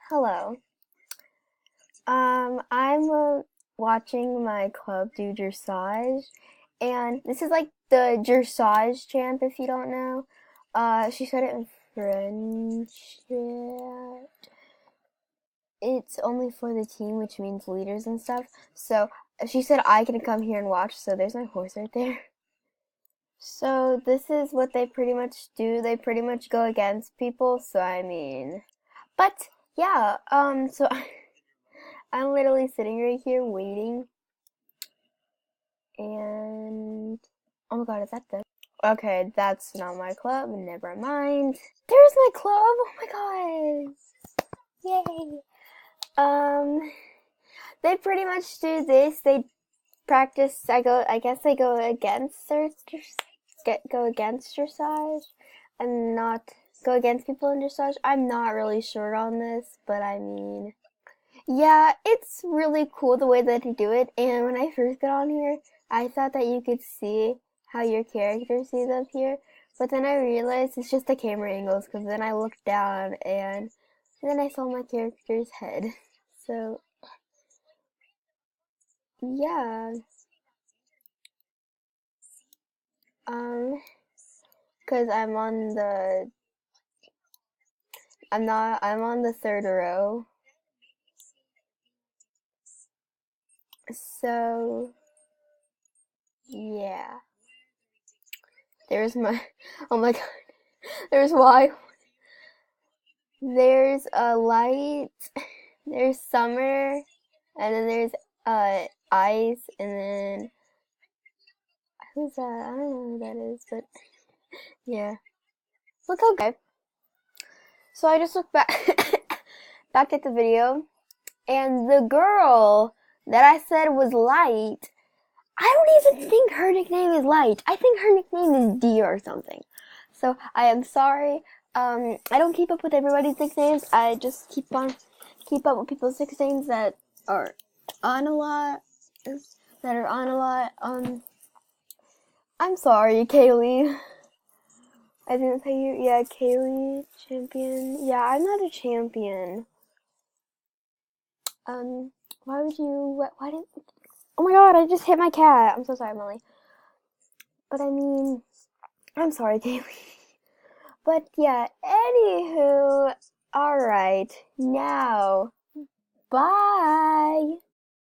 Hello. I'm watching my club do dressage, and this is like the dressage champ, if you don't know. She said it in French. It's only for the team, which means leaders and stuff. So she said I can come here and watch, so there's my horse right there. So this is what they pretty much do. They pretty much go against people, so I mean, but yeah, so I'm literally sitting right here waiting, and oh my god, is that good? Okay, that's not my club. Never mind. There's my club. Oh my god! Yay! They pretty much do this. They practice. I guess they go against go against dressage. I'm not go against people in dressage. I'm not really sure on this, but I mean. Yeah, it's really cool the way that they do it, and when I first got on here, I thought that you could see how your character sees up here, but then I realized it's just the camera angles, because then I looked down, and then I saw my character's head. So, yeah, um, because I'm on the third row, so, yeah. There's my, oh my god, there's why. There's a light, there's summer, and then there's ice, and then who's that? I don't know who that is, but yeah. Look how good. So I just looked back back at the video, and the girl that I said was Light, I don't even think her nickname is Light. I think her nickname is Deer or something. So I am sorry. I don't keep up with everybody's nicknames. I just keep up with people's nicknames that are on a lot. I'm sorry, Kaylee. I didn't say you. Yeah, Kaylee, champion. Yeah, I'm not a champion. Why would you? Why didn't? Oh my god! I just hit my cat. I'm so sorry, Molly. But I mean, I'm sorry, Kaylee. But yeah, anywho, alright, now, bye!